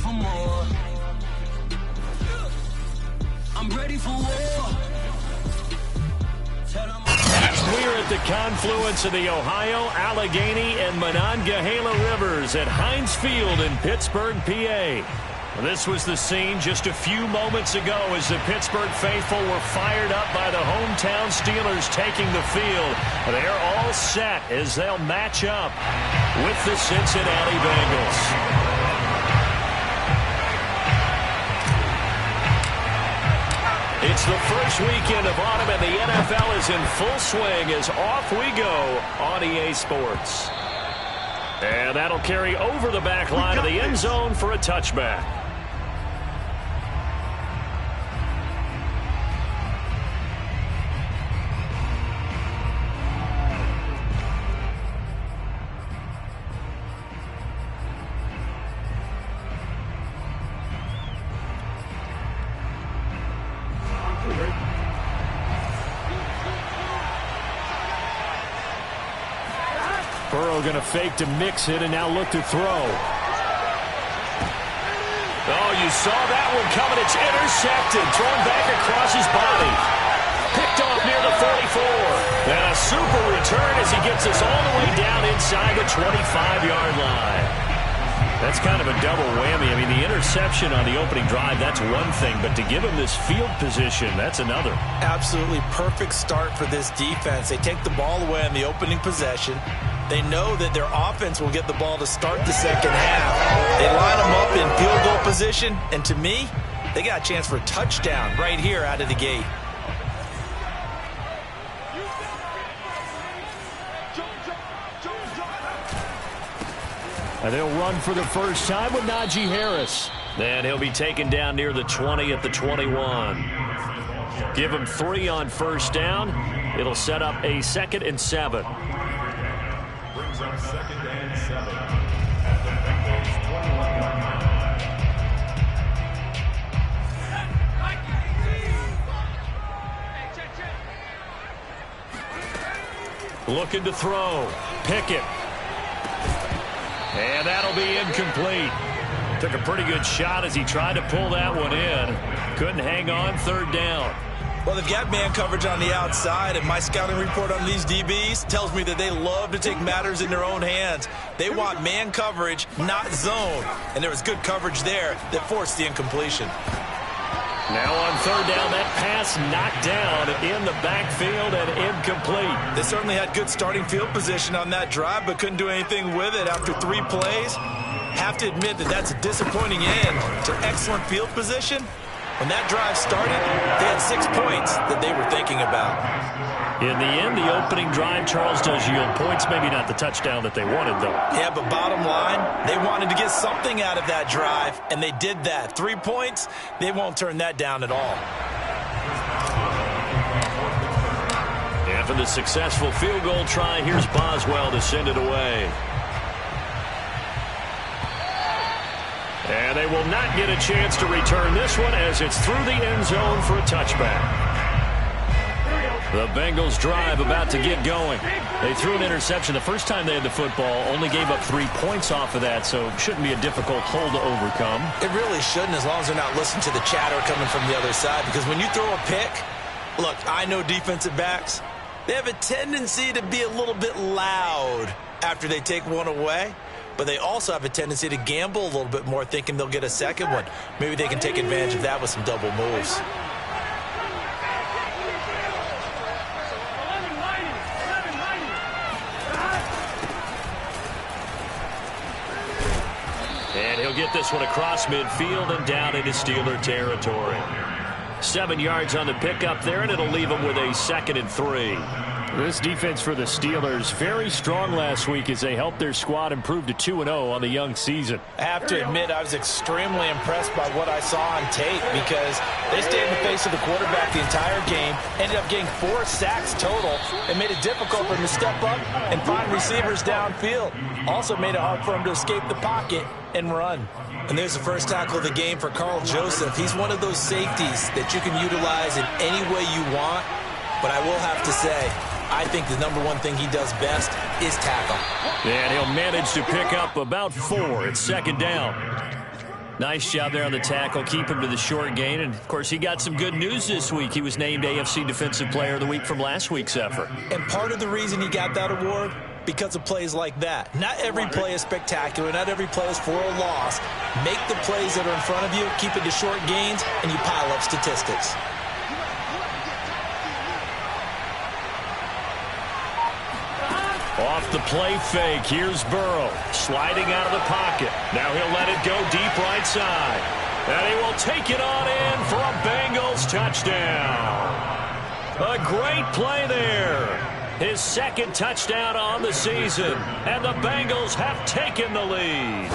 for more. I'm ready for war. We're at the confluence of the Ohio, Allegheny, and Monongahela Rivers at Heinz Field in Pittsburgh, PA. This was the scene just a few moments ago as the Pittsburgh faithful were fired up by the hometown Steelers taking the field. They're all set as they'll match up with the Cincinnati Bengals. It's the first weekend of autumn, and the NFL is in full swing as off we go on EA Sports. And that'll carry over the back line of the end zone for a touchback. Burrow going to fake to mix it and now look to throw. Oh, you saw that one coming. It's intercepted. Thrown back across his body. Picked off near the 44. And a super return as he gets us all the way down inside the 25-yard line. That's kind of a double whammy. I mean, the interception on the opening drive, that's one thing. But to give him this field position, that's another. Absolutely perfect start for this defense. They take the ball away on the opening possession. They know that their offense will get the ball to start the second half. They line them up in field goal position, and to me, they got a chance for a touchdown right here out of the gate. And they'll run for the first time with Najee Harris. Then he'll be taken down near the 20 at the 21. Give him 3 on first down. It'll set up a 2nd and 7. Brings up 2nd and 7 at the Bengals 21. Looking to throw. Pickett. And that'll be incomplete. Took a pretty good shot as he tried to pull that one in. Couldn't hang on, 3rd down. Well, they've got man coverage on the outside, and my scouting report on these DBs tells me that they love to take matters in their own hands. They want man coverage, not zone. And there was good coverage there that forced the incompletion. Now on 3rd down, that pass knocked down in the backfield and incomplete. They certainly had good starting field position on that drive, but couldn't do anything with it after 3 plays. Have to admit that that's a disappointing end to excellent field position. When that drive started, they had 6 points that they were thinking about. In the end, the opening drive, Charles, does yield points. Maybe not the touchdown that they wanted, though. Yeah, but bottom line, they wanted to get something out of that drive, and they did that. 3 points, they won't turn that down at all. After the successful field goal try, here's Boswell to send it away. And they will not get a chance to return this one as it's through the end zone for a touchback. The Bengals drive about to get going. They threw an interception the first time they had the football, only gave up 3 points off of that, so it shouldn't be a difficult hole to overcome. It really shouldn't, as long as they're not listening to the chatter coming from the other side, because when you throw a pick, look, I know defensive backs, they have a tendency to be a little bit loud after they take one away. But they also have a tendency to gamble a little bit more, thinking they'll get a second one. Maybe they can take advantage of that with some double moves. And he'll get this one across midfield and down into Steeler territory. 7 yards on the pickup there, and it'll leave them with a 2nd and 3. This defense for the Steelers very strong last week as they helped their squad improve to 2-0 on the young season. I have to admit, I was extremely impressed by what I saw on tape because they stayed in the face of the quarterback the entire game, ended up getting 4 sacks total, and made it difficult for him to step up and find receivers downfield. Also made it hard for him to escape the pocket and run. And there's the first tackle of the game for Carl Joseph. He's one of those safeties that you can utilize in any way you want, but I will have to say, I think the #1 thing he does best is tackle. And he'll manage to pick up about 4 at 2nd down. Nice job there on the tackle. Keep him to the short gain. And, of course, he got some good news this week. He was named AFC Defensive Player of the Week from last week's effort. And part of the reason he got that award, because of plays like that. Not every play is spectacular. Not every play is for a loss. Make the plays that are in front of you, keep it to short gains, and you pile up statistics. Off the play fake, here's Burrow, sliding out of the pocket. Now he'll let it go deep right side. And he will take it on in for a Bengals touchdown. A great play there. His second touchdown on the season. And the Bengals have taken the lead.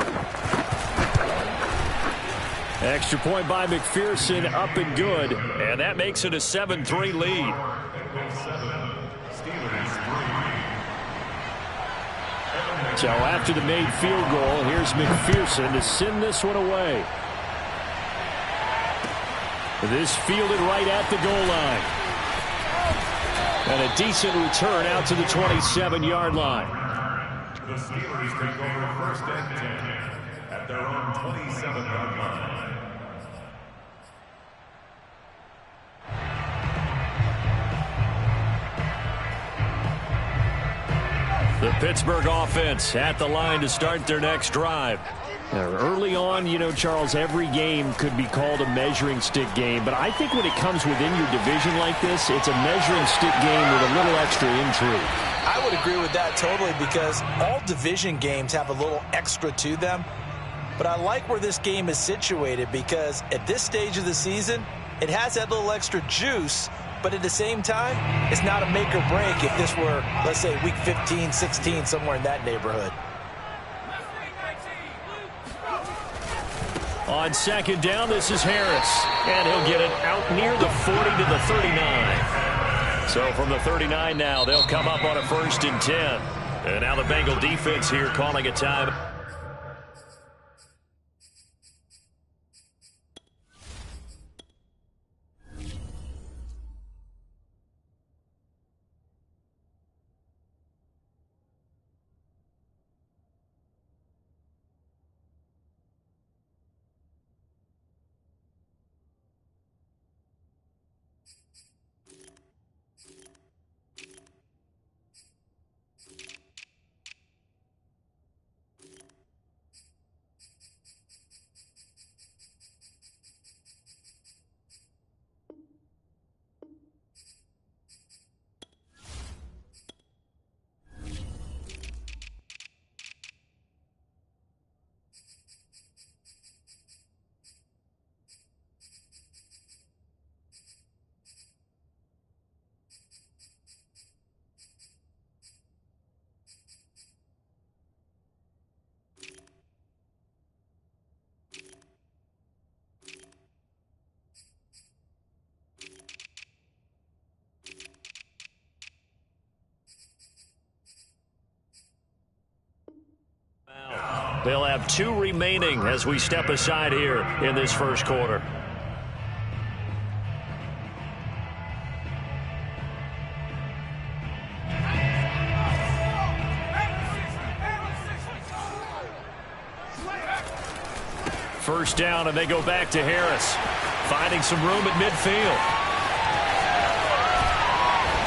Extra point by McPherson, up and good. And that makes it a 7-3 lead. So after the made field goal, here's McPherson to send this one away. This fielded right at the goal line. And a decent return out to the 27-yard line. The Steelers take over first and 10 at their own 27-yard line. The Pittsburgh offense at the line to start their next drive. Early on, you know, Charles, every game could be called a measuring stick game. But I think when it comes within your division like this, it's a measuring stick game with a little extra intrigue. I would agree with that totally, because all division games have a little extra to them. But I like where this game is situated, because at this stage of the season, it has that little extra juice. But at the same time, it's not a make or break if this were, let's say, week 15, 16, somewhere in that neighborhood. On second down, this is Harris. And he'll get it out near the 40 to the 39. So from the 39 now, they'll come up on a 1st and 10. And now the Bengal defense here calling a time. They'll have 2 remaining as we step aside here in this first quarter. First down, and they go back to Harris, finding some room at midfield.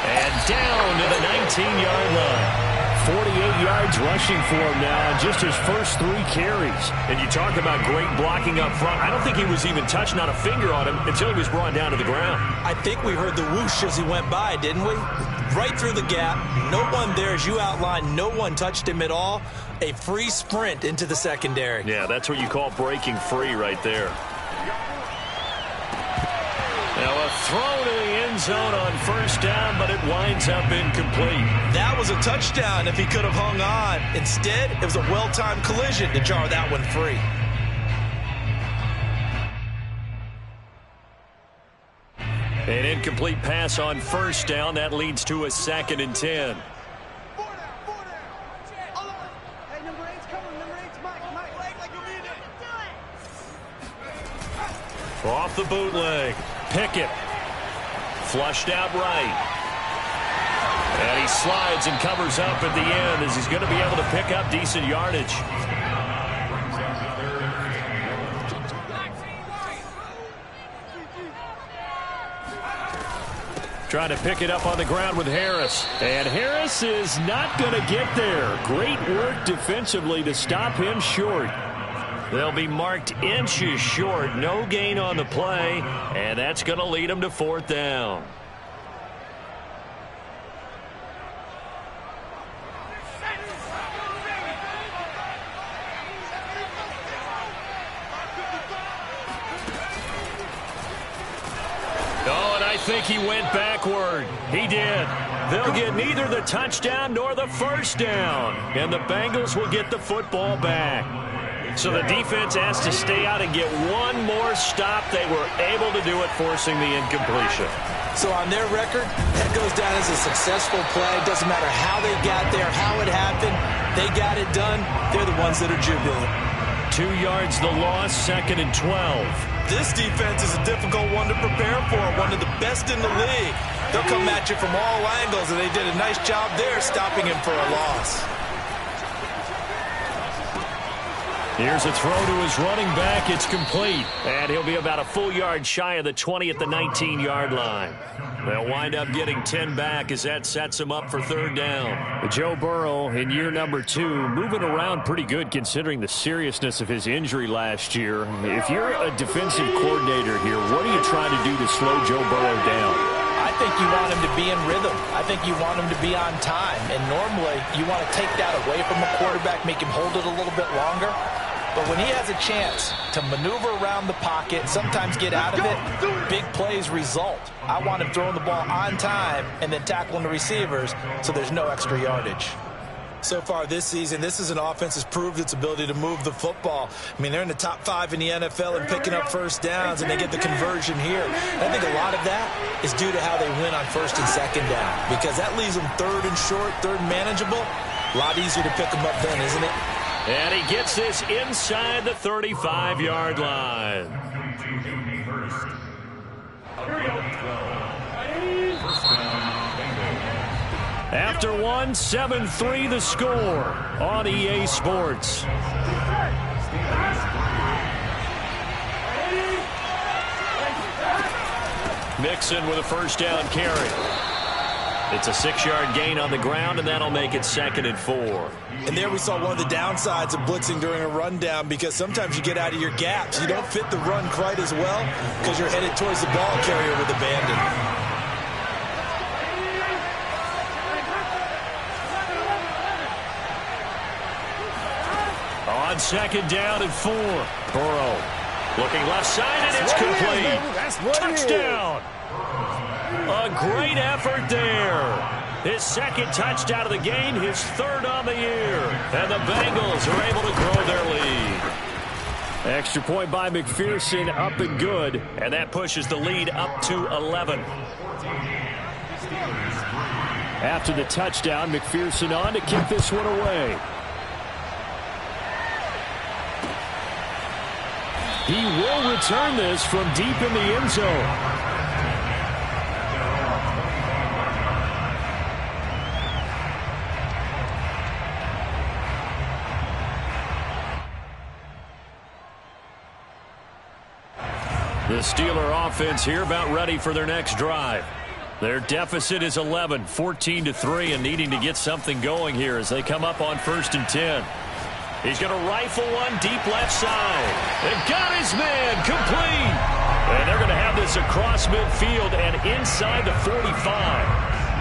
And down to the 19-yard line. 48 yards rushing for him now in just his first 3 carries. And you talk about great blocking up front. I don't think he was even touched, not a finger on him, until he was brought down to the ground. I think we heard the whoosh as he went by, didn't we? Right through the gap. No one there, as you outlined. No one touched him at all. A free sprint into the secondary. Yeah, that's what you call breaking free right there. Now a throw to the end zone on first down, but it winds up incomplete. That was a touchdown if he could have hung on. Instead, it was a well-timed collision to jar that one free. An incomplete pass on first down. That leads to a 2nd and 10. Off the bootleg. Pickett. Flushed out right. And he slides and covers up at the end as he's going to be able to pick up decent yardage. Trying to pick it up on the ground with Harris. And Harris is not going to get there. Great work defensively to stop him short. They'll be marked inches short. No gain on the play. And that's going to lead them to 4th down. I think he went backward. He did. They'll get neither the touchdown nor the first down. And the Bengals will get the football back. So the defense has to stay out and get one more stop. They were able to do it, forcing the incompletion. So on their record, that goes down as a successful play. Doesn't matter how they got there, how it happened. They got it done. They're the ones that are jubilant. 2 yards the loss, 2nd and 12. This defense is a difficult one to prepare for, one of the best in the league. They'll come at you from all angles, and they did a nice job there stopping him for a loss. Here's a throw to his running back. It's complete. And he'll be about a full yard shy of the 20 at the 19-yard line. They'll wind up getting 10 back as that sets him up for 3rd down. Joe Burrow in year number 2, moving around pretty good considering the seriousness of his injury last year. If you're a defensive coordinator here, what are you trying to do to slow Joe Burrow down? I think you want him to be in rhythm. I think you want him to be on time. And normally you want to take that away from a quarterback, make him hold it a little bit longer. But when he has a chance to maneuver around the pocket, sometimes get out of it, big plays result. I want him throwing the ball on time and then tackling the receivers so there's no extra yardage. So far this season, this is an offense that's proved its ability to move the football. I mean, they're in the top 5 in the NFL and picking up first downs, and they get the conversion here. And I think a lot of that is due to how they win on 1st and 2nd down, because that leaves them 3rd and short, 3rd and manageable. A lot easier to pick them up then, isn't it? And he gets this inside the 35-yard line. After one, 7-3 the score on EA Sports. Mixon with a first down carry. It's a 6-yard gain on the ground, and that'll make it 2nd and 4. And there we saw one of the downsides of blitzing during a rundown, because sometimes you get out of your gaps. You don't fit the run quite as well because you're headed towards the ball carrier with abandon. On 2nd down and 4. Burrow looking left side, and it's complete. Touchdown. A great effort there. His 2nd touchdown of the game, his 3rd on the year. And the Bengals are able to grow their lead. Extra point by McPherson, up and good. And that pushes the lead up to 11. After the touchdown, McPherson on to kick this one away. He will return this from deep in the end zone. The Steeler offense here about ready for their next drive. Their deficit is 11, 14-3, and needing to get something going here as they come up on 1st and 10. He's going to rifle one deep left side. And got his man complete. And they're going to have this across midfield and inside the 45.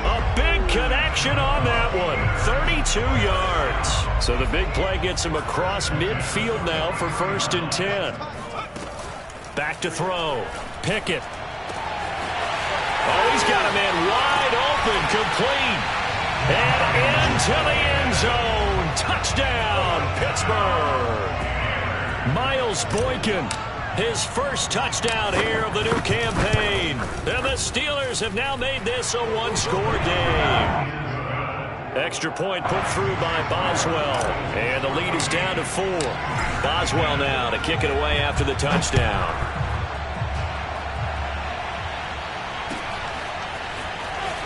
A big connection on that one. 32 yards. So the big play gets him across midfield now for 1st and 10. Back to throw. Pickett. Oh, he's got a man wide open, complete. And into the end zone. Touchdown, Pittsburgh. Miles Boykin, his first touchdown here of the new campaign. And the Steelers have now made this a one-score game. Extra point put through by Boswell. And the lead is down to 4. Boswell now to kick it away after the touchdown.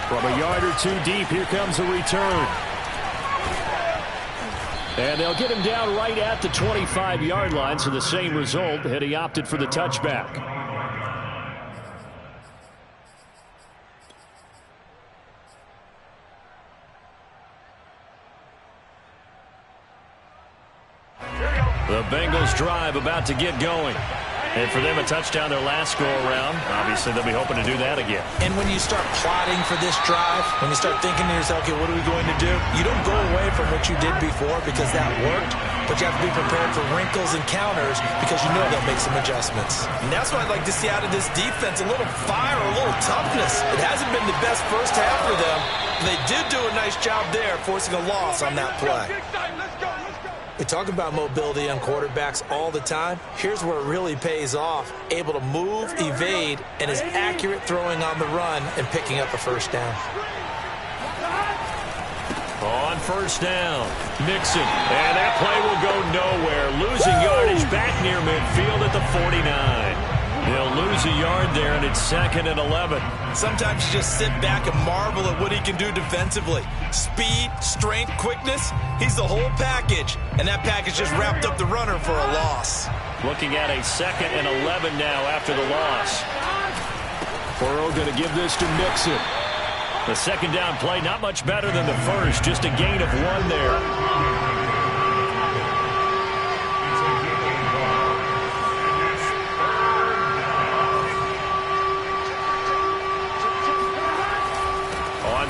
From a yard or two deep, here comes a return. And they'll get him down right at the 25-yard line, so the same result had he opted for the touchback. drive about to get going. And for them, a touchdown their last go-around. Obviously, they'll be hoping to do that again. And when you start plotting for this drive, when you start thinking to yourself, okay, what are we going to do? You don't go away from what you did before because that worked, but you have to be prepared for wrinkles and counters because you know they'll make some adjustments. And that's what I'd like to see out of this defense, a little fire, a little toughness. It hasn't been the best first half for them, but they did do a nice job there, forcing a loss on that play. We talk about mobility on quarterbacks all the time. Here's where it really pays off. Able to move, evade, and is accurate throwing on the run and picking up a first down. On first down, Mixon. And that play will go nowhere. Losing yardage back near midfield at the 49. They'll lose a yard there, and it's 2nd and 11. Sometimes you just sit back and marvel at what he can do defensively. Speed, strength, quickness, he's the whole package. And that package just wrapped up the runner for a loss. Looking at a 2nd and 11 now after the loss. Burrow going to give this to Mixon. The second down play, not much better than the first, just a gain of 1 there.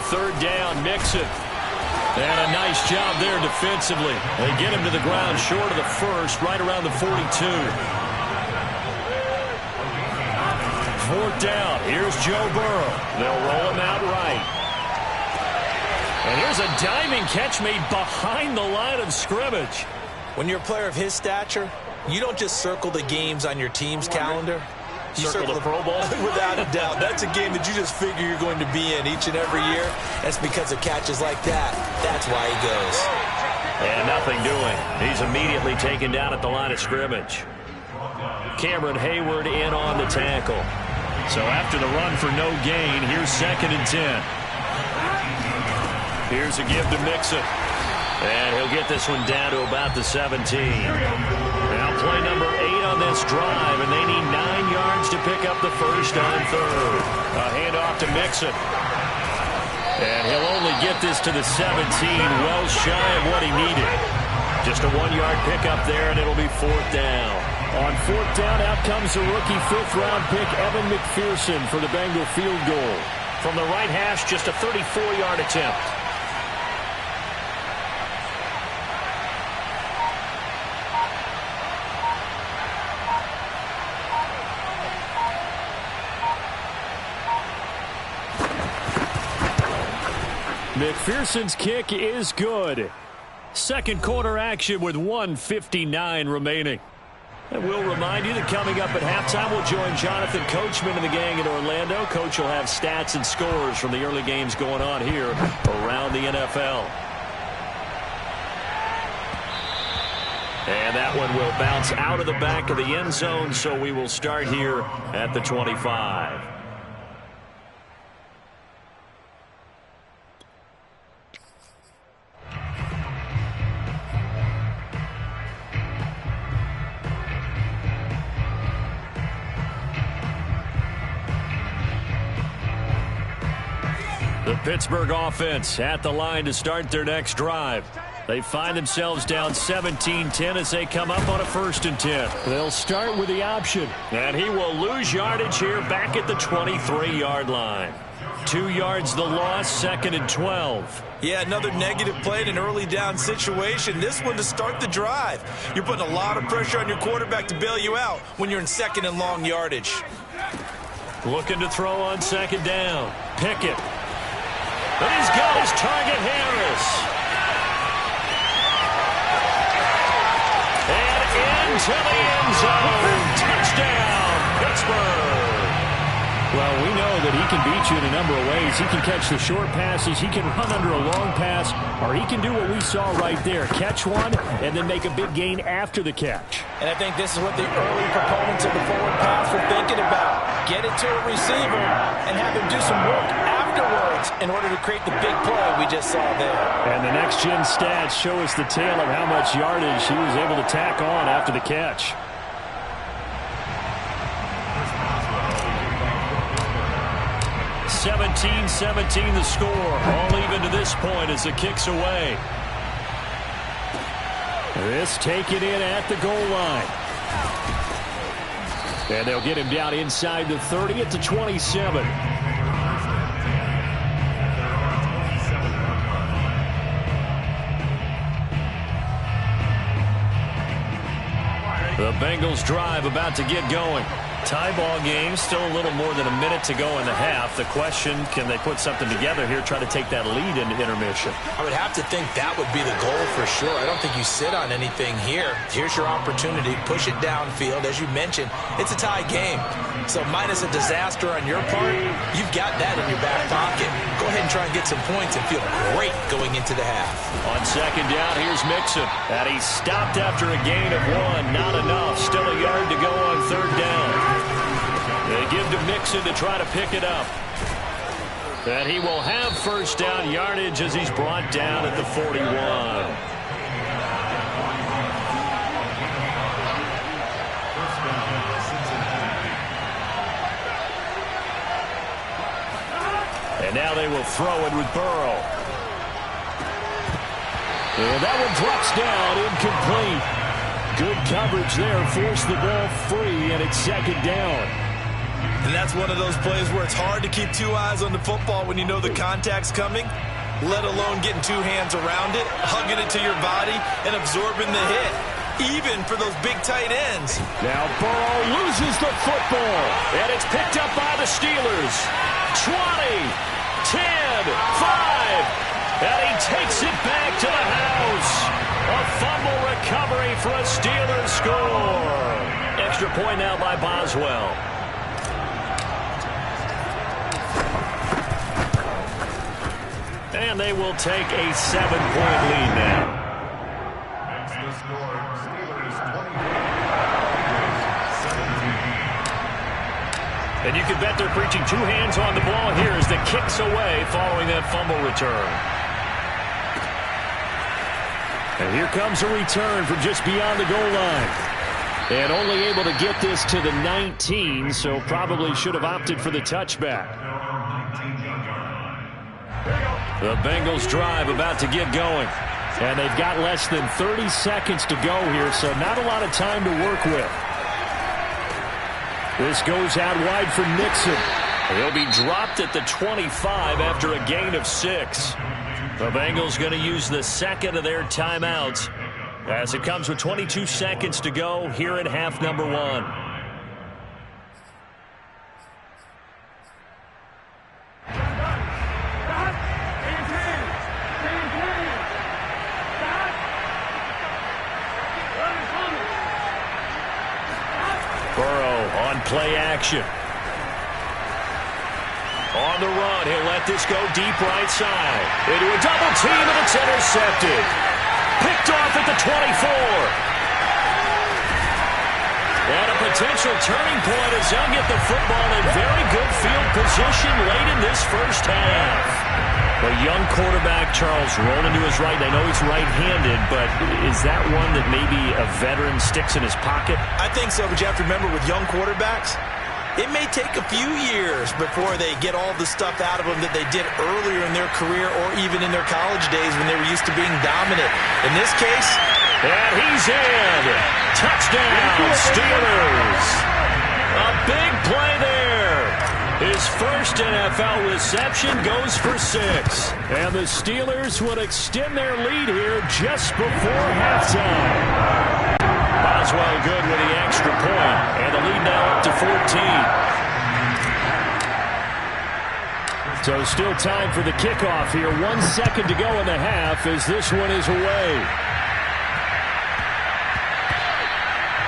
Third down, Mixon. And a nice job there defensively. They get him to the ground short of the first, right around the 42. 4th down. Here's Joe Burrow. They'll roll him out right. And here's a diving catch made behind the line of scrimmage. When you're a player of his stature, you don't just circle the games on your team's calendar. You circle the Pro Bowl? Without a doubt. That's a game that you just figure you're going to be in each and every year. That's because of catches like that. That's why he goes. And nothing doing. He's immediately taken down at the line of scrimmage. Cameron Hayward in on the tackle. So after the run for no gain, here's 2nd and 10. Here's a give to Mixon. And he'll get this one down to about the 17. Now play number 8 on this drive, and they need 9 yards to pick up the first on third. A handoff to Mixon. And he'll only get this to the 17, well shy of what he needed. Just a 1-yard pickup there, and it'll be 4th down. On 4th down, out comes the rookie 5th-round pick, Evan McPherson, for the Bengal field goal. From the right hash, just a 34-yard attempt. McPherson's kick is good. Second quarter action with 1:59 remaining. And we'll remind you that coming up at halftime, we'll join Jonathan Coachman and the gang in Orlando. Coach will have stats and scores from the early games going on here around the NFL. And that one will bounce out of the back of the end zone, so we will start here at the 25. The Pittsburgh offense at the line to start their next drive. They find themselves down 17-10 as they come up on a 1st and 10. They'll start with the option. And he will lose yardage here back at the 23-yard line. 2 yards the loss, 2nd and 12. Yeah, another negative play in an early down situation. This one to start the drive. You're putting a lot of pressure on your quarterback to bail you out when you're in 2nd and long yardage. Looking to throw on 2nd down. Pickett. And he's got his target, Harris. And into the end zone. Touchdown, Pittsburgh. Well, we know that he can beat you in a number of ways. He can catch the short passes, he can run under a long pass, or he can do what we saw right there, catch one and then make a big gain after the catch. And I think this is what the early proponents of the forward pass were thinking about. Get it to a receiver and have him do some work afterwards in order to create the big play we just saw there. And the next-gen stats show us the tale of how much yardage he was able to tack on after the catch. (17-17) the score. All even to this point as the kick's away. This taken in at the goal line. And they'll get him down inside the 30 at the 27. The Bengals drive about to get going. Tie ball game, still a little more than a minute to go in the half. The question, can they put something together here, try to take that lead into intermission? I would have to think that would be the goal for sure. I don't think you sit on anything here. Here's your opportunity. Push it downfield. As you mentioned, it's a tie game. So minus a disaster on your part, you've got that in your back pocket. Go ahead and try and get some points and feel great going into the half. On second down, here's Mixon. And he stopped after a gain of 1. Not enough. Still a yard to go on third down. They give to Mixon to try to pick it up. And he will have first down yardage as he's brought down at the 41. And now they will throw it with Burrow. And that one drops down, incomplete. Good coverage there, forced the ball free, and it's second down. And that's one of those plays where it's hard to keep two eyes on the football when you know the contact's coming, let alone getting two hands around it, hugging it to your body, and absorbing the hit, even for those big tight ends. Now Burrow loses the football, and it's picked up by the Steelers. 20, 10, 5, and he takes it back to the house. A fumble recovery for a Steelers score. Extra point now by Boswell. And they will take a 7-point lead now. Makes the score Steelers 20. And you can bet they're preaching two hands on the ball here as the kicks away following that fumble return. And here comes a return from just beyond the goal line. And only able to get this to the 19, so probably should have opted for the touchback. The Bengals drive about to get going. And they've got less than 30 seconds to go here, so not a lot of time to work with. This goes out wide for Nixon. He'll be dropped at the 25 after a gain of 6. The Bengals going to use the second of their timeouts as it comes with 22 seconds to go here in half number 1. Play action. On the run, he'll let this go deep right side. Into a double team, and it's intercepted. Picked off at the 24. And a potential turning point as they'll get the football in very good field position late in this first half. A young quarterback, Charles, rolling to his right. I know he's right-handed, but is that one that maybe a veteran sticks in his pocket? I think so, but you have to remember with young quarterbacks, it may take a few years before they get all the stuff out of them that they did earlier in their career or even in their college days when they were used to being dominant. In this case, and he's in. Touchdown, Steelers. A big play there. His first NFL reception goes for 6. And the Steelers would extend their lead here just before halftime. Boswell good with the extra point. And the lead now up to 14. So still time for the kickoff here. 1 second to go in the half as this one is away.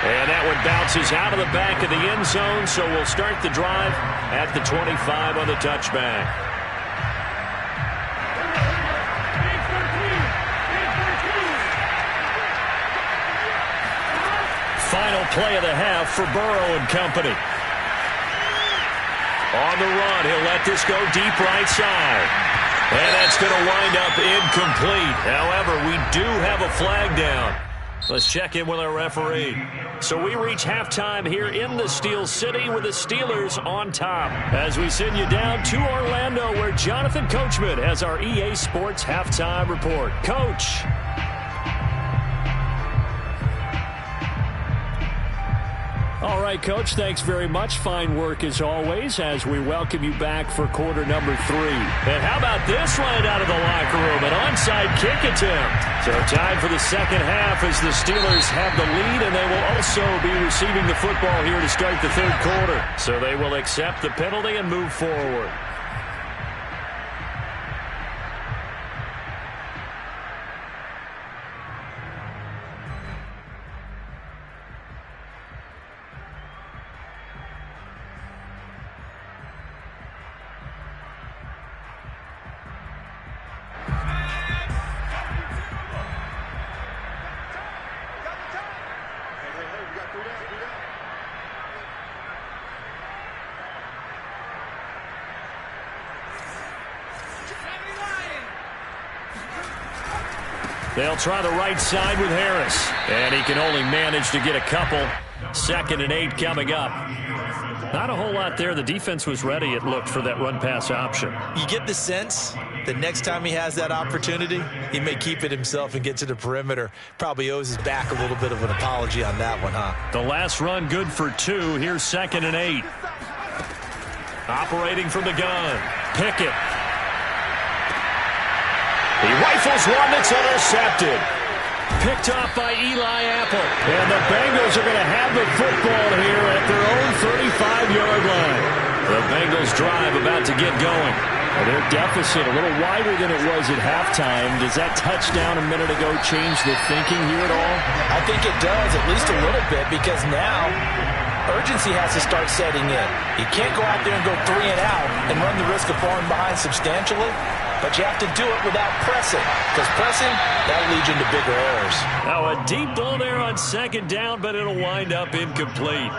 And that one bounces out of the back of the end zone, so we'll start the drive at the 25 on the touchback. Final play of the half for Burrow and company. On the run, he'll let this go deep right side. And that's going to wind up incomplete. However, we do have a flag down. Let's check in with our referee. So we reach halftime here in the Steel City with the Steelers on top. As we send you down to Orlando where Jonathan Coachman has our EA Sports halftime report. Coach. All right, Coach, thanks very much. Fine work as always as we welcome you back for quarter number 3. And how about this line out of the locker room? An onside kick attempt. So time for the second half as the Steelers have the lead, and they will also be receiving the football here to start the third quarter. So they will accept the penalty and move forward. They'll try the right side with Harris. And he can only manage to get a couple. 2nd and 8 coming up. Not a whole lot there. The defense was ready, it looked, for that run-pass option. You get the sense that next time he has that opportunity, he may keep it himself and get to the perimeter. Probably owes his back a little bit of an apology on that one, huh? The last run good for 2. Here's 2nd and 8. Operating from the gun. Pickett. He rifles one that's intercepted. Picked off by Eli Apple. And the Bengals are going to have the football here at their own 35-yard line. The Bengals drive about to get going. Well, their deficit a little wider than it was at halftime. Does that touchdown a minute ago change the thinking here at all? I think it does, at least a little bit, because now urgency has to start setting in. You can't go out there and go 3 and out and run the risk of falling behind substantially. But you have to do it without pressing, because pressing, that'll lead you into bigger errors. Now a deep ball there on 2nd down, but it'll wind up incomplete.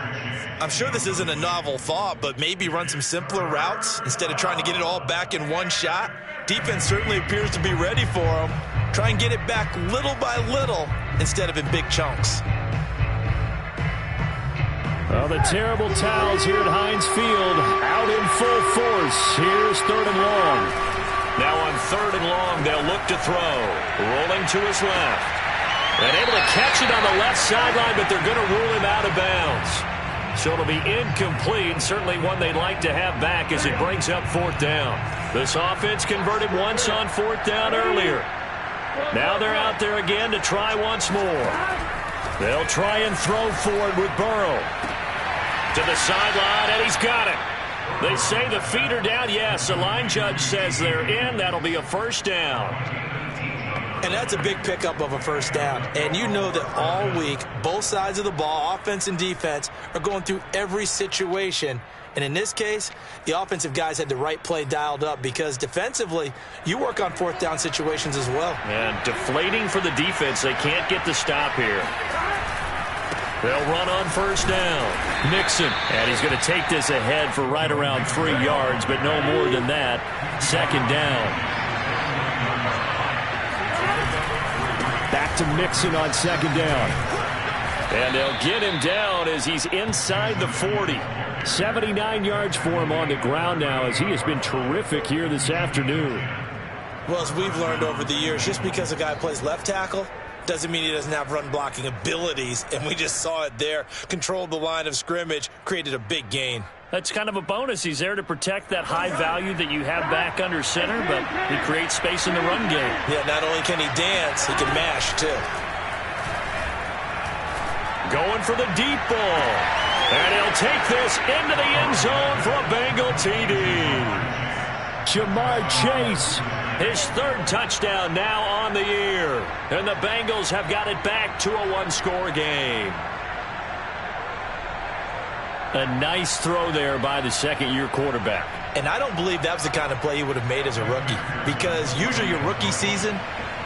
I'm sure this isn't a novel thought, but maybe run some simpler routes instead of trying to get it all back in one shot. Defense certainly appears to be ready for them. Try and get it back little by little instead of in big chunks. Well, the terrible towels here at Heinz Field out in full force. Here's 3rd and long. Now on 3rd and long, they'll look to throw. Rolling to his left. And able to catch it on the left sideline, but they're going to rule him out of bounds. So it'll be incomplete, certainly one they'd like to have back as it brings up 4th down. This offense converted once on 4th down earlier. Now they're out there again to try once more. They'll try and throw forward with Burrow. To the sideline, and he's got it. They say the feet are down. Yes, the line judge says they're in. That'll be a 1st down. And that's a big pickup of a 1st down. And you know that all week, both sides of the ball, offense and defense, are going through every situation. And in this case, the offensive guys had the right play dialed up because defensively, you work on 4th down situations as well. And deflating for the defense. They can't get the stop here. They'll run on 1st down. Mixon. And he's going to take this ahead for right around 3 yards, but no more than that. 2nd down. Back to Mixon on 2nd down. And they'll get him down as he's inside the 40. 79 yards for him on the ground now as he has been terrific here this afternoon. Well, as we've learned over the years, just because a guy plays left tackle doesn't mean he doesn't have run-blocking abilities, and we just saw it there. Controlled the line of scrimmage, created a big gain. That's kind of a bonus. He's there to protect that high value that you have back under center, but he creates space in the run game. Yeah, not only can he dance, he can mash, too. Going for the deep ball. And he'll take this into the end zone for a Bengal TD. Jamar Chase. His 3rd touchdown now on the year. And the Bengals have got it back to a 1-score game. A nice throw there by the 2nd-year quarterback. And I don't believe that was the kind of play he would have made as a rookie. Because usually your rookie season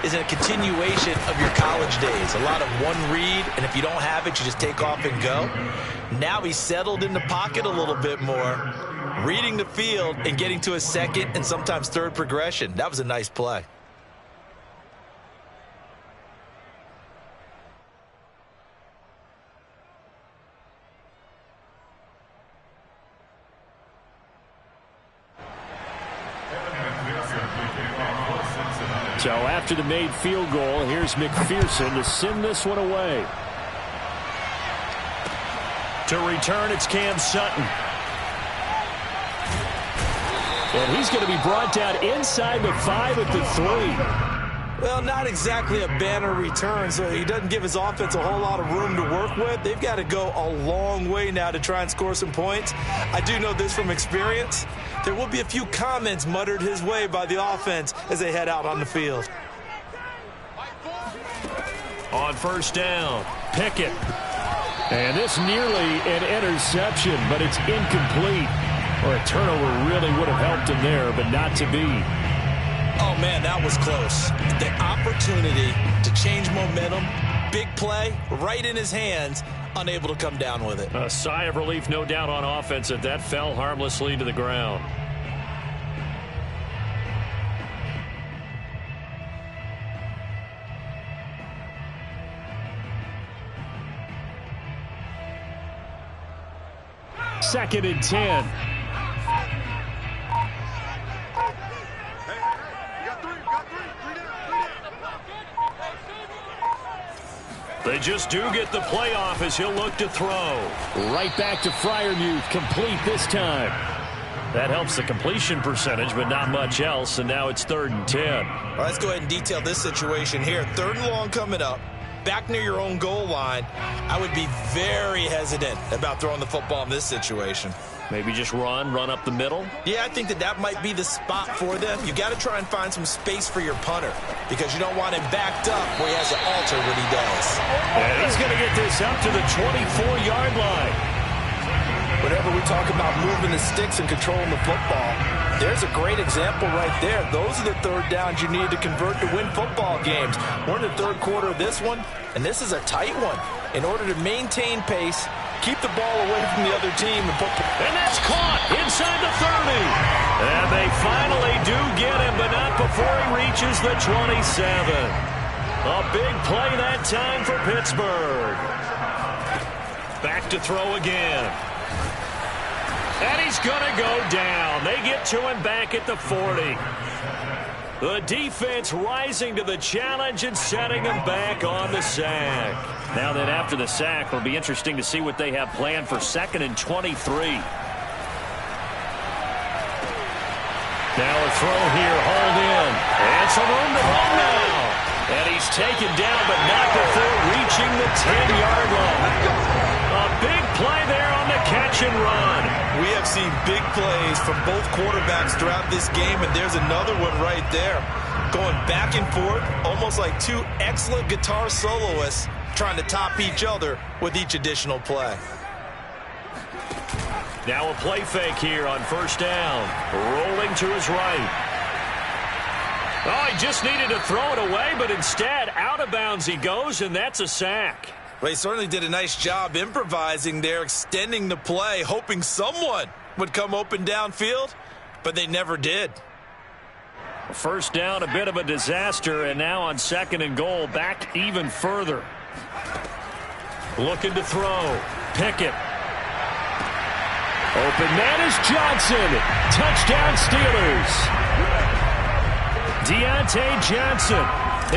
is a continuation of your college days. A lot of one read, and if you don't have it, you just take off and go. Now he's settled in the pocket a little bit more, reading the field and getting to a 2nd and sometimes 3rd progression. That was a nice play. So after the made field goal, here's McPherson to send this one away. To return, it's Cam Sutton. And he's going to be brought down inside the 5 at the 3. Well, not exactly a banner return, so he doesn't give his offense a whole lot of room to work with. They've got to go a long way now to try and score some points. I do know this from experience. There will be a few comments muttered his way by the offense as they head out on the field. On first down, Pickett. And this nearly an interception, but it's incomplete. Or a turnover really would have helped him there, but not to be. Oh, man, that was close. The opportunity to change momentum, big play, right in his hands, unable to come down with it. A sigh of relief, no doubt, on offense that fell harmlessly to the ground. Second and 10. They just do get the playoff as he'll look to throw. Right back to Freiermuth, complete this time. That helps the completion percentage, but not much else, and now it's 3rd and 10. Well, let's go ahead and detail this situation here. 3rd and long coming up. Back near your own goal line, I would be very hesitant about throwing the football in this situation. Maybe just run up the middle? Yeah, I think that might be the spot for them. You got to try and find some space for your punter because you don't want him backed up where he has to alter what he does. And he's going to get this up to the 24-yard line. Whenever we talk about moving the sticks and controlling the football, there's a great example right there. Those are the 3rd downs you need to convert to win football games. We're in the 3rd quarter of this one, and this is a tight one. In order to maintain pace, keep the ball away from the other team. And that's caught inside the 30. And they finally do get him, but not before he reaches the 27. A big play that time for Pittsburgh. Back to throw again. And he's going to go down. They get to him back at the 40. The defense rising to the challenge and setting him back on the sack. Now then, after the sack, it'll be interesting to see what they have planned for 2nd and 23. Now a throw here, hauled in. And some room to run now. And he's taken down, but not before reaching the 10-yard line. A big play there on the catch and run. We have seen big plays from both quarterbacks throughout this game, and there's another one right there. Going back and forth, almost like two excellent guitar soloists trying to top each other with each additional play. Now a play fake here on first down. Rolling to his right. Oh, he just needed to throw it away, but instead, out of bounds he goes, and that's a sack. Well, he certainly did a nice job improvising there, extending the play, hoping someone would come open downfield, but they never did. First down, a bit of a disaster, and now on 2nd and goal, back even further. Looking to throw. Pickett. Open man is Johnson. Touchdown Steelers. Deontay Johnson,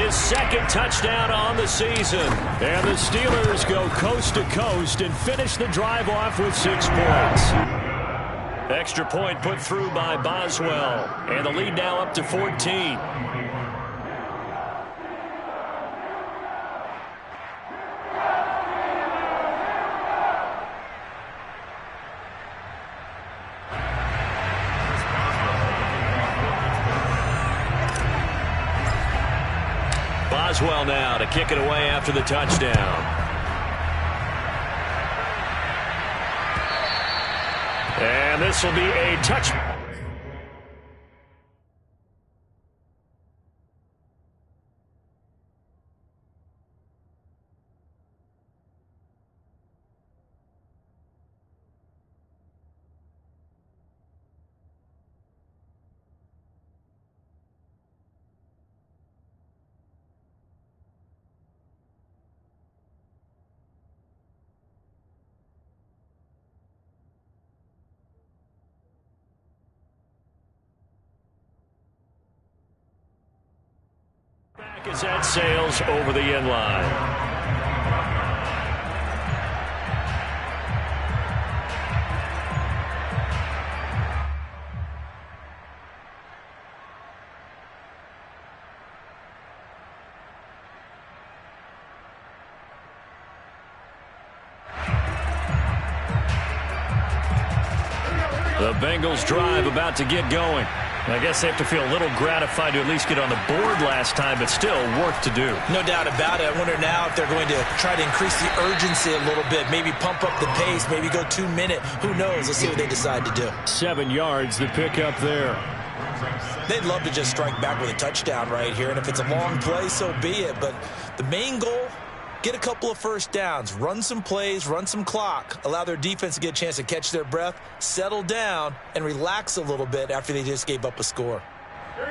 his 2nd touchdown on the season. And the Steelers go coast to coast and finish the drive off with 6 points. Extra point put through by Boswell. And the lead now up to 14. Boswell now to kick it away after the touchdown. And this will be a touchdown. As that sails over the end line. The Bengals drive about to get going. I guess they have to feel a little gratified to at least get on the board last time, but still work to do. No doubt about it. I wonder now if they're going to try to increase the urgency a little bit, maybe pump up the pace, maybe go 2 minute. Who knows? Let's see what they decide to do. 7 yards, the pickup there. They'd love to just strike back with a touchdown right here, and if it's a long play, so be it. But the main goal, get a couple of first downs, run some plays, run some clock, allow their defense to get a chance to catch their breath, settle down, and relax a little bit after they just gave up a score.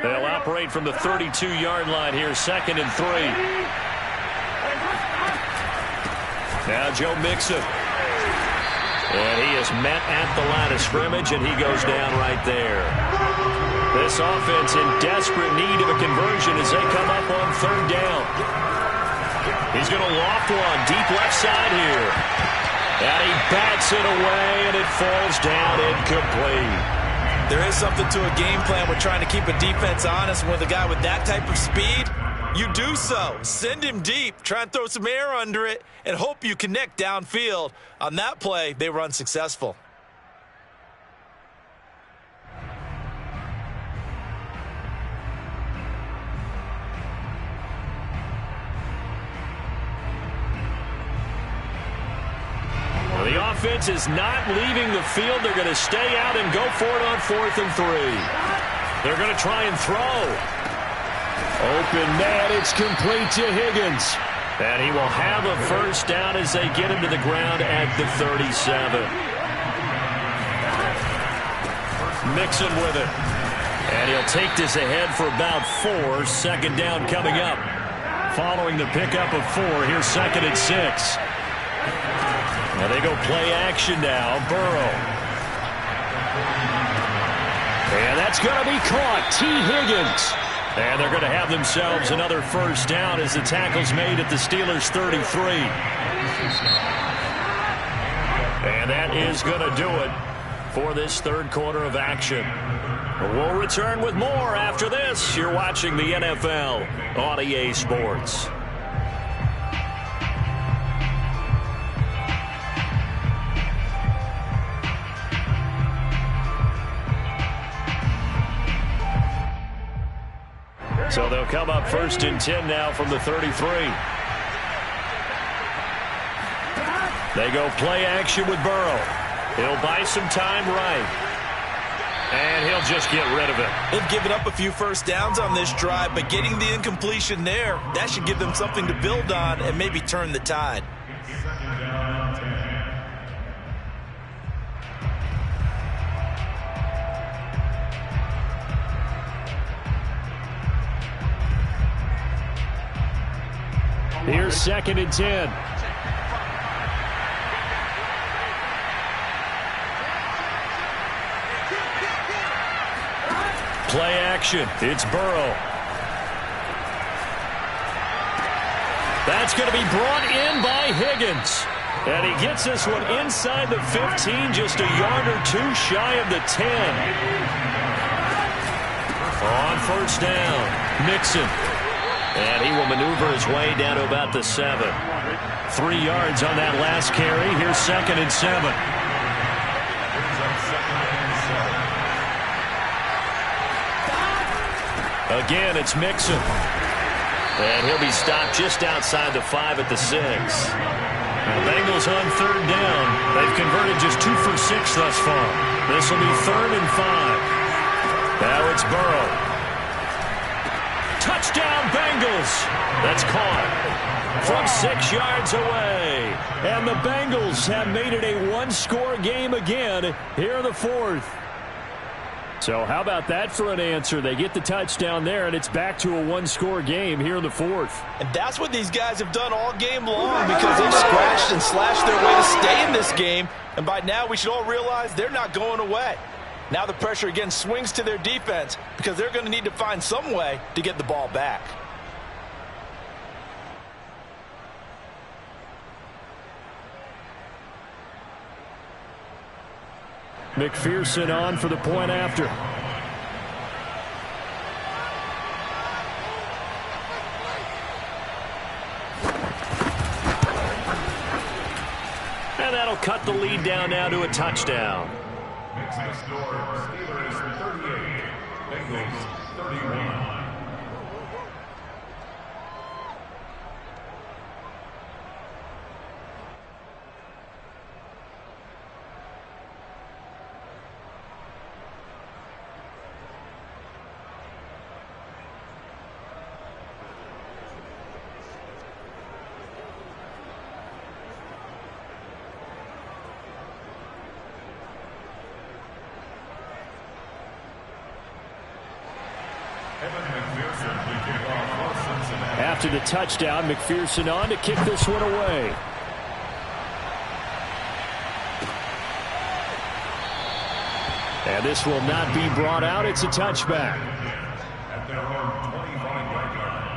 They'll operate from the 32-yard line here, 2nd and 3. Now Joe Mixon. And he is met at the line of scrimmage, and he goes down right there. This offense in desperate need of a conversion as they come up on 3rd down. He's going to loft one deep left side here. And he bats it away, and it falls down incomplete. There is something to a game plan. We're trying to keep a defense honest. With a guy with that type of speed, you do so. Send him deep. Try and throw some air under it and hope you connect downfield. On that play, they were unsuccessful. The offense is not leaving the field. They're going to stay out and go for it on 4th and 3. They're going to try and throw. Open man, it's complete to Higgins. And he will have a first down as they get him to the ground at the 37. Mixon with it. And he'll take this ahead for about 4. 2nd down coming up. Following the pickup of 4, here's 2nd and 6. Now they go play action now. Burrow. And that's going to be caught. T. Higgins. And they're going to have themselves another first down as the tackle's made at the Steelers' 33. And that is going to do it for this 3rd quarter of action. We'll return with more after this. You're watching the NFL on EA Sports. So they'll come up 1st and 10 now from the 33. They go play action with Burrow. He'll buy some time right. And he'll just get rid of it. They've given up a few first downs on this drive, but getting the incompletion there, that should give them something to build on and maybe turn the tide. Here's 2nd and 10. Play action. It's Burrow. That's going to be brought in by Higgins. And he gets this one inside the 15, just a yard or 2 shy of the 10. On 1st down, Mixon. And he will maneuver his way down to about the 7. 3 yards on that last carry. Here's 2nd and 7. Again, it's Mixon. And he'll be stopped just outside the 5 at the 6. The Bengals on 3rd down. They've converted just 2 for 6 thus far. This will be 3rd and 5. Now it's Burrow. Touchdown, Bengals. That's caught from 6 yards away. And the Bengals have made it a 1-score game again here in the 4th. So how about that for an answer? They get the touchdown there, and it's back to a 1-score game here in the 4th. And that's what these guys have done all game long, because they've scratched and slashed their way to stay in this game. And by now, we should all realize they're not going away. Now the pressure again swings to their defense, because they're going to need to find some way to get the ball back. McPherson on for the point after. And that'll cut the lead down now to a touchdown. makes the score Steelers 38, Bengals 31. After the touchdown, McPherson on to kick this one away. And this will not be brought out. It's a touchback. At their own 25-yard line.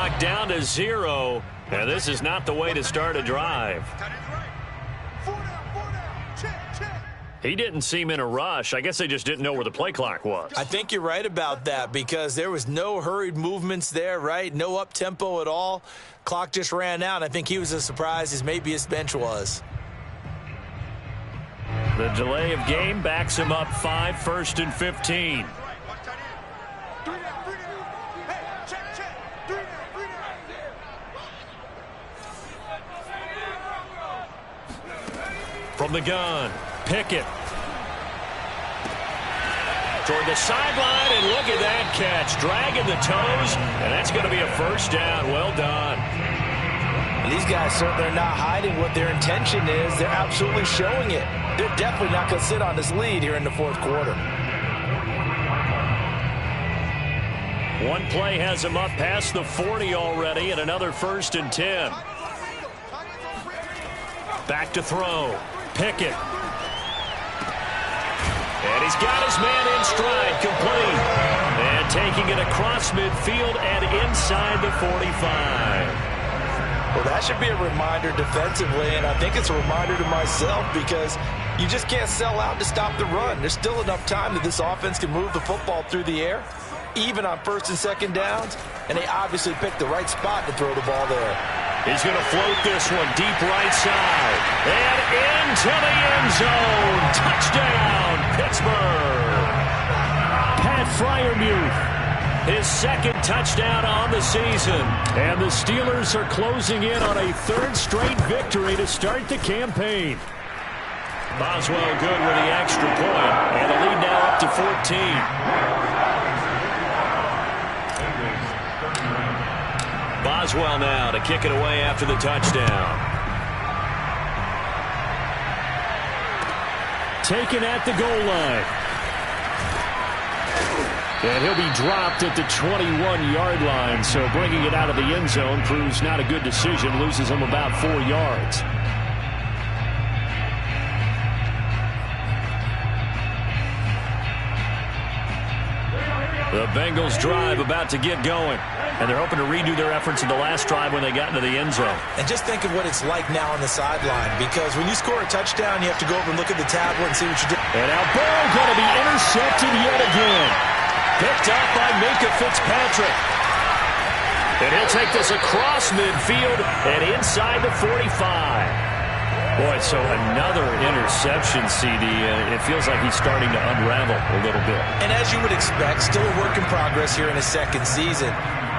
clock down to 0. And this is not the way to start a drive. He didn't seem in a rush. I guess they just didn't know where the play clock was. I think you're right about that because there was no hurried movements there, right? No up-tempo at all. Clock just ran out. I think he was as surprised as maybe his bench was. The delay of game backs him up 5, 1st and 15. From the gun, Pickett. Toward the sideline, and look at that catch. Dragging the toes, and that's going to be a first down. Well done. And these guys certainly are not hiding what their intention is. They're absolutely showing it. They're definitely not going to sit on this lead here in the fourth quarter. One play has him up past the 40 already, and another 1st and 10. Back to throw. Pickett. And he's got his man in stride, complete. And taking it across midfield and inside the 45. Well, that should be a reminder defensively, and I think it's a reminder to myself because you just can't sell out to stop the run. There's still enough time that this offense can move the football through the air, even on 1st and 2nd downs, and they obviously picked the right spot to throw the ball there. He's going to float this one deep right side. And into the end zone. Touchdown, Pittsburgh. Pat Freiermuth, his 2nd touchdown on the season. And the Steelers are closing in on a 3rd straight victory to start the campaign. Boswell good with the extra point. And the lead now up to 14. Boswell now to kick it away after the touchdown. Taken at the goal line. And he'll be dropped at the 21-yard line, so bringing it out of the end zone proves not a good decision, loses him about 4 yards. The Bengals drive about to get going. And they're hoping to redo their efforts in the last drive when they got into the end zone. And just think of what it's like now on the sideline, because when you score a touchdown, you have to go over and look at the tablet and see what you did. And now Burrow going to be intercepted yet again. Picked up by Minkah Fitzpatrick. And he'll take this across midfield and inside the 45. Boy, so another interception, CD. It feels like he's starting to unravel a little bit. And as you would expect, still a work in progress here in his 2nd season.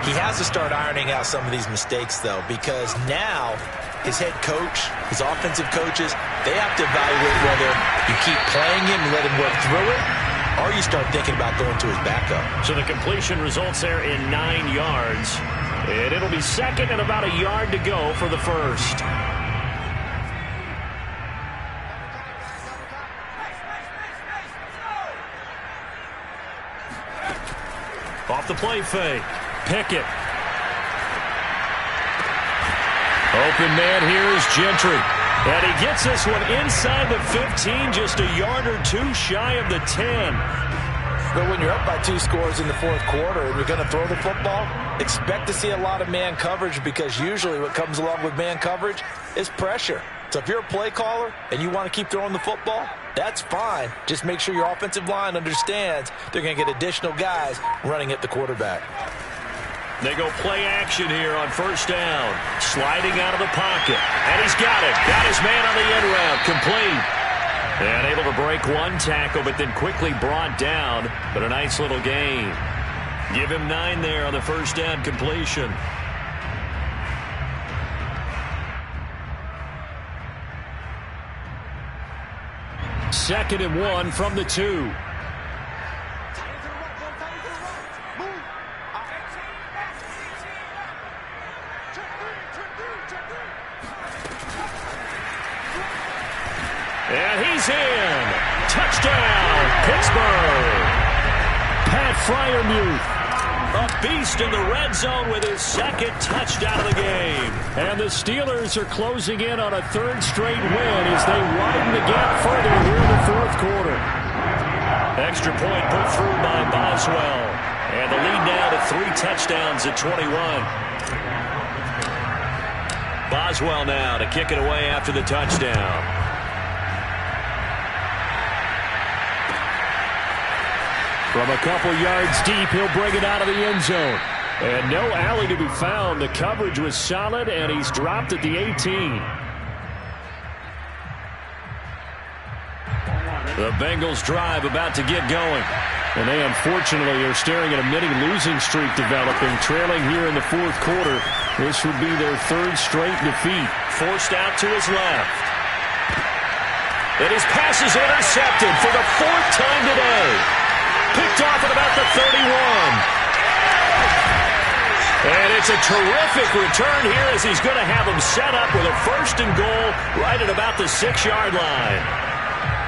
He has to start ironing out some of these mistakes, though, because now his head coach, his offensive coaches, they have to evaluate whether you keep playing him and let him work through it, or you start thinking about going to his backup. So the completion results there in 9 yards. And it'll be 2nd and about a yard to go for the 1st. Off the play fake. Pickett. Open man here is Gentry. And he gets this one inside the 15, just a yard or 2 shy of the 10. But when you're up by 2 scores in the 4th quarter and you're going to throw the football, expect to see a lot of man coverage, because usually what comes along with man coverage is pressure. So if you're a play caller and you want to keep throwing the football, that's fine. Just make sure your offensive line understands they're going to get additional guys running at the quarterback. They go play action here on 1st down. Sliding out of the pocket. And he's got it. Got his man on the end route. Complete. And able to break 1 tackle, but then quickly brought down. But a nice little gain. Give him 9 there on the 1st down completion. Second and 1 from the 2. And he's in. Touchdown, Pittsburgh. Pat Freiermuth, a beast in the red zone with his 2nd touchdown of the game. And the Steelers are closing in on a 3rd straight win as they widen the gap further here in the 4th quarter. Extra point put through by Boswell. And the lead now to 3 touchdowns at 21. Boswell now to kick it away after the touchdown. From a couple yards deep, he'll bring it out of the end zone. And no alley to be found. The coverage was solid, and he's dropped at the 18. The Bengals drive about to get going. And they unfortunately are staring at a mini losing streak developing, trailing here in the fourth quarter. This would be their third straight defeat. Forced out to his left. And his pass is intercepted for the fourth time today. Picked off at about the 31. And it's a terrific return here as he's going to have him set up with a first and goal right at about the 6-yard line.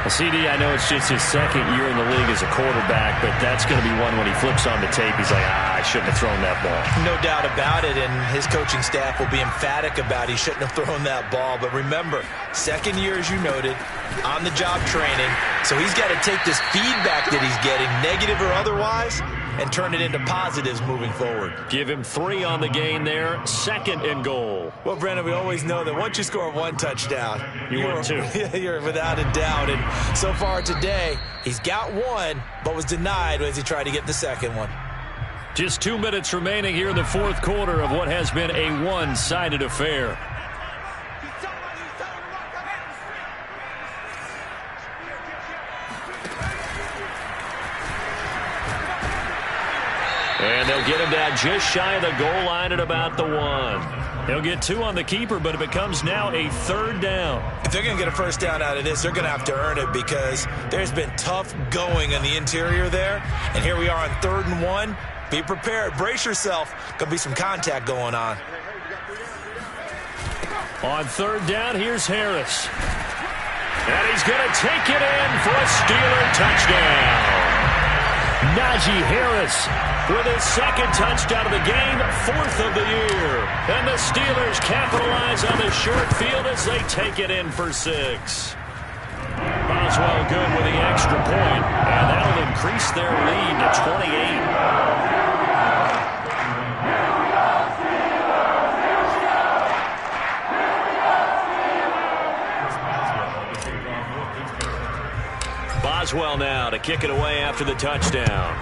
CD, I know it's just his second year in the league as a quarterback, but that's going to be one when he flips on the tape. He's like, I shouldn't have thrown that ball. No doubt about it, and his coaching staff will be emphatic about he shouldn't have thrown that ball. But remember, second year, as you noted, on-the-job training, so he's got to take this feedback that he's getting, negative or otherwise, and turn it into positives moving forward. Give him 3 on the game there, second and goal. Well, Brandon, we always know that once you score 1 touchdown, you're 2. You're without a doubt. And so far today, he's got 1, but was denied as he tried to get the second one. Just 2 minutes remaining here in the fourth quarter of what has been a one-sided affair. And they'll get him down just shy of the goal line at about the 1. They'll get 2 on the keeper, but it becomes now a third down. If they're going to get a first down out of this, they're going to have to earn it because there's been tough going in the interior there. And here we are on 3rd and 1. Be prepared. Brace yourself. Going to be some contact going on. On 3rd down, here's Harris. And he's going to take it in for a Steeler touchdown. Najee Harris with his second touchdown of the game, 4th of the year. And the Steelers capitalize on the short field as they take it in for 6. Boswell good with the extra point, and that'll increase their lead to 28. Boswell now to kick it away after the touchdown.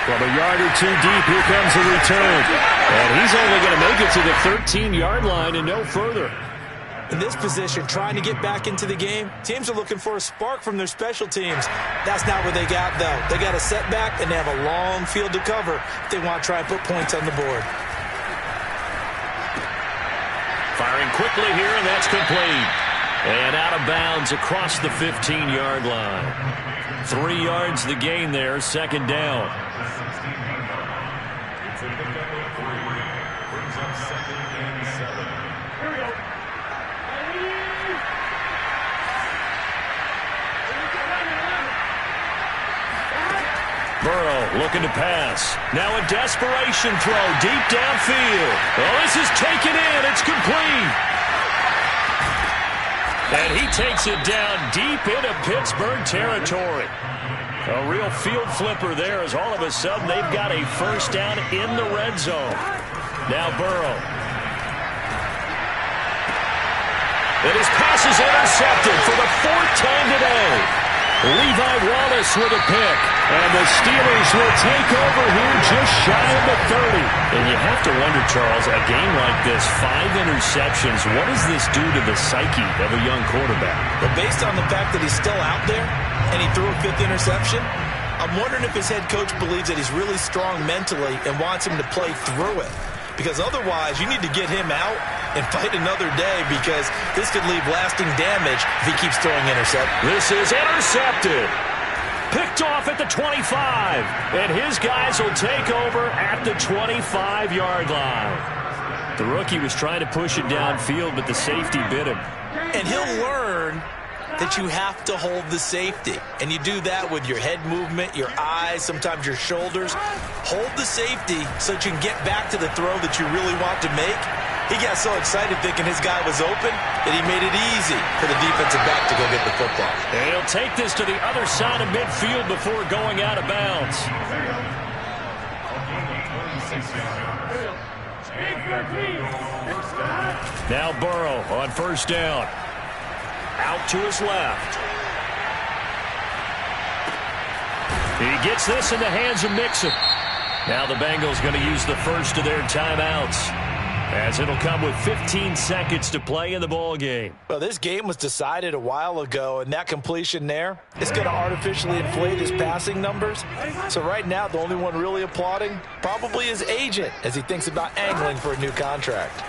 From a yard or 2 deep, here comes the return. And he's only going to make it to the 13-yard line and no further. In this position, trying to get back into the game, teams are looking for a spark from their special teams. That's not what they got, though. They got a setback, and they have a long field to cover if they want to try and put points on the board. Firing quickly here, and that's complete. And out of bounds across the 15-yard line. 3 yards the gain there, second down. Burrow looking to pass. Now a desperation throw deep downfield. Oh, this is taken in. It's complete. And he takes it down deep into Pittsburgh territory. A real field flipper there as all of a sudden they've got a first down in the red zone. Now Burrow. And his pass is intercepted for the 4th time today. Levi Wallace with a pick. And the Steelers will take over here just shy of the 30. And you have to wonder, Charles, a game like this, 5 interceptions, what does this do to the psyche of a young quarterback? But based on the fact that he's still out there and he threw a 5th interception, I'm wondering if his head coach believes that he's really strong mentally and wants him to play through it. Because otherwise, you need to get him out and fight another day because this could leave lasting damage if he keeps throwing interceptions. This is intercepted. Picked off at the 25. And his guys will take over at the 25-yard line. The rookie was trying to push it downfield, but the safety bit him. And he'll learn that you have to hold the safety. And you do that with your head movement, your eyes, sometimes your shoulders. Hold the safety so that you can get back to the throw that you really want to make. He got so excited thinking his guy was open that he made it easy for the defensive back to go get the football. And he'll take this to the other side of midfield before going out of bounds. Now Burrow on first down. Out to his left. He gets this in the hands of Mixon. Now the Bengals going to use the first of their timeouts, as it'll come with 15 seconds to play in the ball game. Well, this game was decided a while ago, and that completion there is going to artificially inflate his passing numbers. So right now, the only one really applauding probably his agent as he thinks about angling for a new contract.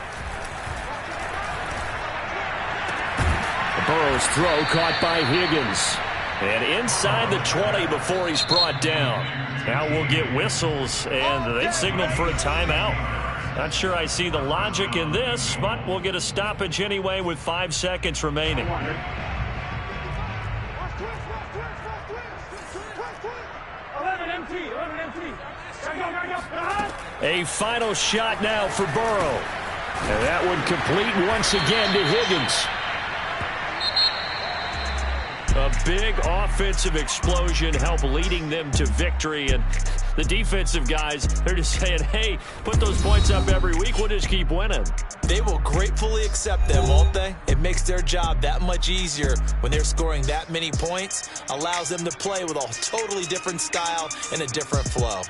Burrow's throw caught by Higgins. And inside the 20 before he's brought down. Now we'll get whistles, and they signaled for a timeout. Not sure I see the logic in this, but we'll get a stoppage anyway with 5 seconds remaining. A final shot now for Burrow. And that one complete once again to Higgins. A big offensive explosion helped leading them to victory. And the defensive guys, they're just saying, hey, put those points up every week. We'll just keep winning. They will gratefully accept them, won't they? It makes their job that much easier when they're scoring that many points. Allows them to play with a totally different style and a different flow.